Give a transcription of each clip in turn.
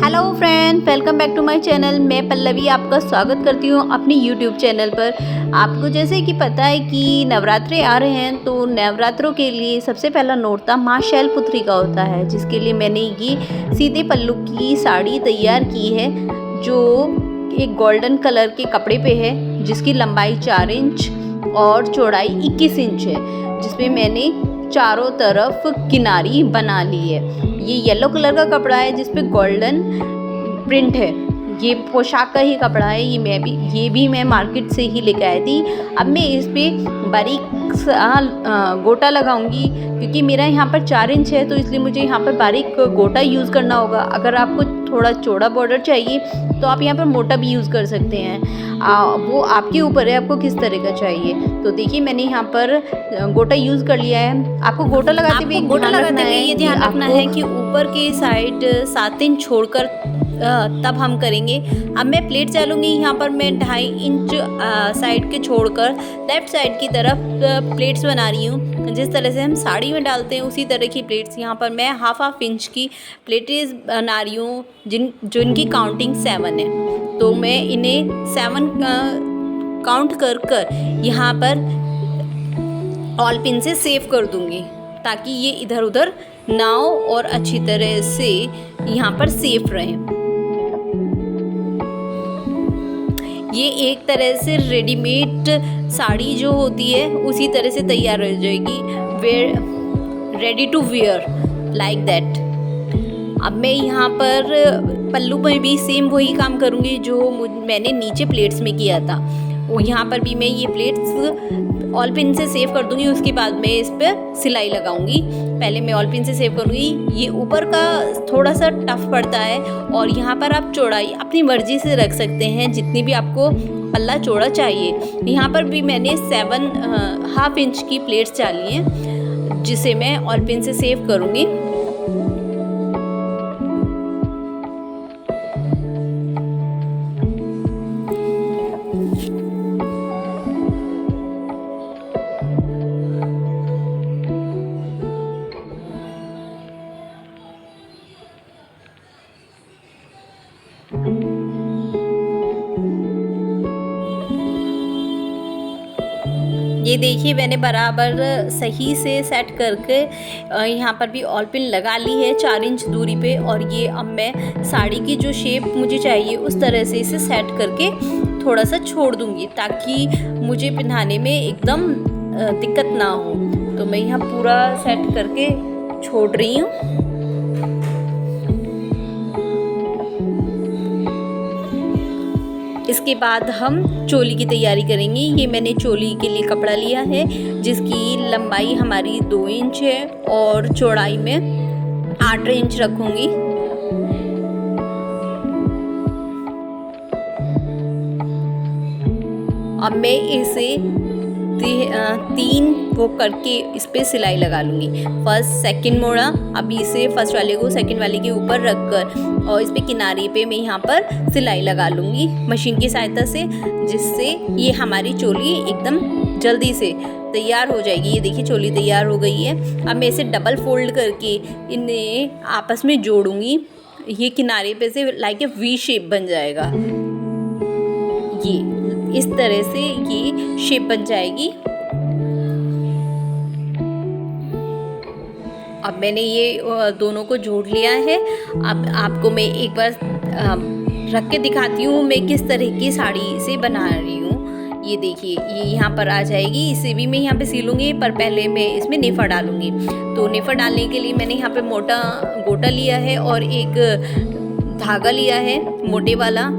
Hello friend, welcome back to my channel. मैं पल्लवी आपका स्वागत करती हूँ अपने यूट्यूब चैनल पर। आपको जैसे कि पता है कि नवरात्रे आ रहे हैं, तो नवरात्रों के लिए सबसे पहला नोरता माँ शैलपुत्री का होता है, जिसके लिए मैंने ये सीधे पल्लू की साड़ी तैयार की है, जो एक गोल्डन कलर के कपड़े पे है, जिसकी लंबाई 4 इंच और चौड़ाई 21 इंच है, जिसमें मैंने चारों तरफ किनारी बना ली है। ये येलो कलर का कपड़ा है जिसपे गोल्डन प्रिंट है। ये पोशाक का ही कपड़ा है। ये भी मैं मार्केट से ही लेकर आई थी। अब मैं इस पे बारीक सा गोटा लगाऊंगी, क्योंकि मेरा यहाँ पर 4 इंच है, तो इसलिए मुझे यहाँ पर बारीक गोटा यूज़ करना होगा। अगर आपको थोड़ा चौड़ा बॉर्डर चाहिए तो आप यहाँ पर मोटा भी यूज़ कर सकते हैं। वो आपके ऊपर है, आपको किस तरह का चाहिए। तो देखिए, मैंने यहाँ पर गोटा यूज़ कर लिया है। आपको गोटा लगाते हुए ये ध्यान रखना है कि ऊपर की साइड 7 इंच छोड़कर तब हम करेंगे। अब मैं प्लेट डालूंगी। यहाँ पर मैं 2.5 इंच साइड के छोड़कर लेफ्ट साइड की तरफ प्लेट्स बना रही हूँ। जिस तरह से हम साड़ी में डालते हैं उसी तरह की प्लेट्स यहाँ पर मैं हाफ इंच की प्लेट्स बना रही हूँ, जिनकी काउंटिंग 7 है। तो मैं इन्हें 7 काउंट कर यहाँ पर ऑल पिन से सेव कर दूँगी, ताकि ये इधर उधर ना हो और अच्छी तरह से यहाँ पर सेफ रहें। ये एक तरह से रेडीमेड साड़ी जो होती है उसी तरह से तैयार हो जाएगी, ready to wear like that. अब मैं यहाँ पर पल्लू में भी सेम वही काम करूँगी जो मैंने नीचे प्लेट्स में किया था। वो यहाँ पर भी मैं ये प्लेट्स ऑल पिन से सेव कर दूँगी। उसके बाद मैं इस पर सिलाई लगाऊंगी। पहले मैं ऑल पिन से सेव करूँगी। ये ऊपर का थोड़ा सा टफ पड़ता है, और यहाँ पर आप चौड़ाई अपनी मर्जी से रख सकते हैं, जितनी भी आपको पल्ला चौड़ा चाहिए। यहाँ पर भी मैंने 7 हाफ इंच की प्लेट्स डाली हैं, जिसे मैं ऑल पिन से सेव करूँगी। ये देखिए, मैंने बराबर सही से सेट करके यहाँ पर भी ऑल पिन लगा ली है 4 इंच दूरी पे। और ये अब मैं साड़ी की जो शेप मुझे चाहिए उस तरह से इसे सेट करके थोड़ा सा छोड़ दूँगी, ताकि मुझे पहनाने में एकदम दिक्कत ना हो। तो मैं यहाँ पूरा सेट करके छोड़ रही हूँ। इसके बाद हम चोली की तैयारी करेंगे। ये मैंने चोली के लिए कपड़ा लिया है, जिसकी लंबाई हमारी 2 इंच है और चौड़ाई में 8 इंच रखूँगी। अब मैं इसे 3 वो करके इस पे सिलाई लगा लूँगी। फर्स्ट सेकंड मोड़ा। अब इसे फर्स्ट वाले को सेकंड वाले के ऊपर रखकर और इस पे किनारे पे मैं यहाँ पर सिलाई लगा लूँगी मशीन की सहायता से, जिससे ये हमारी चोली एकदम जल्दी से तैयार हो जाएगी। ये देखिए, चोली तैयार हो गई है। अब मैं इसे डबल फोल्ड करके इन्हें आपस में जोड़ूँगी। ये किनारे पे से लाइक ए वी शेप बन जाएगा। ये इस तरह से ये शेप बन जाएगी। अब मैंने ये दोनों को जोड़ लिया है। अब आपको मैं एक बार रख के दिखाती हूँ मैं किस तरह की साड़ी से बना रही हूँ। ये देखिए, ये यहाँ पर आ जाएगी। इसे भी मैं यहाँ पे सिलूँगी, पर पहले मैं इसमें नेफा डालूँगी। तो नेफा डालने के लिए मैंने यहाँ पे मोटा गोटा लिया है और एक धागा लिया है मोटे वाला।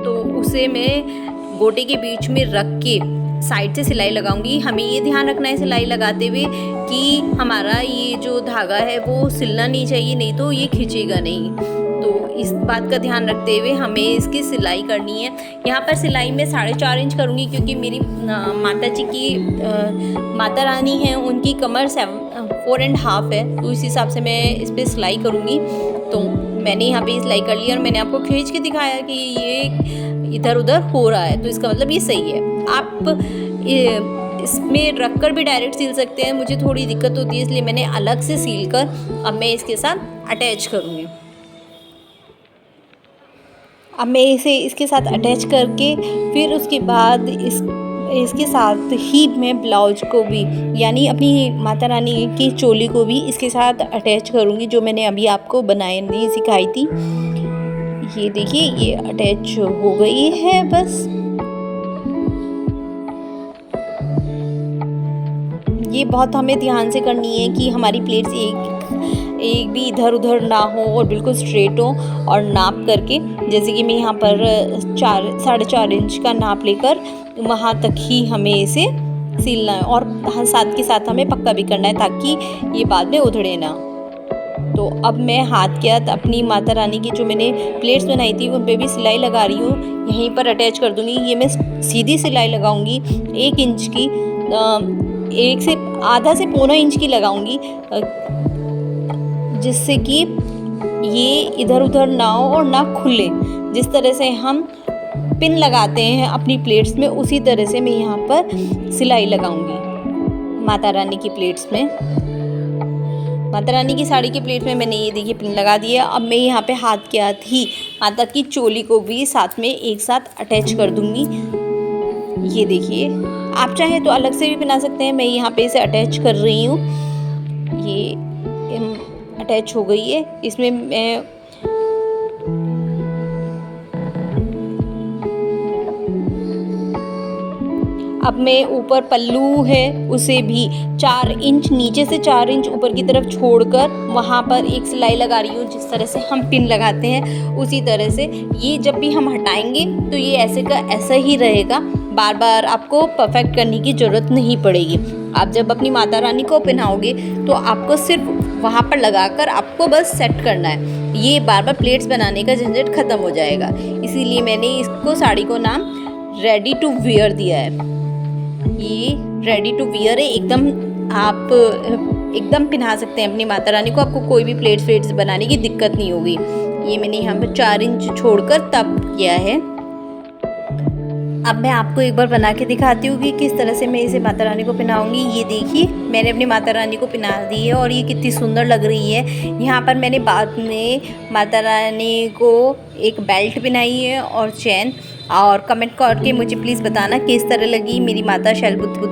तो उसे मैं गोटे के बीच में रख के साइड से सिलाई लगाऊंगी। हमें ये ध्यान रखना है सिलाई लगाते हुए कि हमारा ये जो धागा है वो सिलना नहीं चाहिए, नहीं तो ये खींचेगा नहीं। तो इस बात का ध्यान रखते हुए हमें इसकी सिलाई करनी है। यहाँ पर सिलाई में 4.5 इंच करूँगी, क्योंकि मेरी माता जी की माता रानी है, उनकी कमर 4.5 है, तो इस हिसाब से मैं इस पर सिलाई करूँगी। तो मैंने यहाँ पे सिलाई कर ली और मैंने आपको खींच के दिखाया कि ये इधर उधर हो रहा है, तो इसका मतलब ये सही है। आप इसमें रख कर भी डायरेक्ट सिल सकते हैं। मुझे थोड़ी दिक्कत होती है, इसलिए मैंने अलग से सील कर अब मैं इसके साथ अटैच करूँगी। अब मैं इसे इसके साथ अटैच करके फिर उसके बाद इसके साथ ही मैं ब्लाउज को भी यानी अपनी माता रानी की चोली को भी इसके साथ अटैच करूँगी, जो मैंने अभी आपको बनानी सिखाई थी। ये देखिए ये अटैच हो गई है बस। ये बहुत हमें ध्यान से करनी है कि हमारी प्लेट्स एक भी इधर उधर ना हो और बिल्कुल स्ट्रेट हो। और नाप करके जैसे कि मैं यहाँ पर 4.5 इंच का नाप लेकर वहाँ तक ही हमें इसे सिलना है। और साथ के साथ हमें पक्का भी करना है ताकि ये बाद में उधड़े ना। तो अब मैं हाथ के हाथ अपनी माता रानी की जो मैंने प्लेट्स बनाई थी उन पे भी सिलाई लगा रही हूँ। यहीं पर अटैच कर दूँगी। ये मैं सीधी सिलाई लगाऊँगी 1 इंच की, 1 से आधा से पौना इंच की लगाऊँगी, जिससे कि ये इधर उधर ना हो और ना खुले। जिस तरह से हम पिन लगाते हैं अपनी प्लेट्स में उसी तरह से मैं यहाँ पर सिलाई लगाऊंगी माता रानी की प्लेट्स में। माता रानी की साड़ी की प्लेट में मैंने ये देखिए पिन लगा दिया। अब मैं यहाँ पे हाथ के हाथ ही माता की चोली को भी साथ में एक साथ अटैच कर दूंगी। ये देखिए आप चाहें तो अलग से भी बना सकते हैं। मैं यहाँ पे इसे अटैच कर रही हूँ। ये अटैच हो गई है। इसमें मैं अब मैं ऊपर पल्लू है उसे भी 4 इंच नीचे से 4 इंच ऊपर की तरफ छोड़कर वहाँ पर एक सिलाई लगा रही हूँ। जिस तरह से हम पिन लगाते हैं उसी तरह से ये जब भी हम हटाएंगे तो ये ऐसे का ऐसा ही रहेगा। बार बार आपको परफेक्ट करने की ज़रूरत नहीं पड़ेगी। आप जब अपनी माता रानी को पहनाओगे तो आपको सिर्फ वहाँ पर लगाकर आपको बस सेट करना है। ये बार बार प्लेट्स बनाने का झंझट ख़त्म हो जाएगा। इसीलिए मैंने इसको साड़ी को नाम रेडी टू वियर दिया है। ये रेडी टू वियर है, एकदम आप एकदम पहना सकते हैं अपनी माता रानी को। आपको कोई भी प्लेट्स बनाने की दिक्कत नहीं होगी। ये मैंने यहाँ पर 4 इंच छोड़कर तब किया है। अब मैं आपको एक बार बना के दिखाती हूँ कि किस तरह से मैं इसे माता रानी को पहनाऊँगी। ये देखिए मैंने अपनी माता रानी को पहना दी है और ये कितनी सुंदर लग रही है। यहाँ पर मैंने बाद में माता रानी को एक बेल्ट पहनाई है और चैन। और कमेंट करके मुझे प्लीज़ बताना किस तरह लगी मेरी माता शैलपुत्री।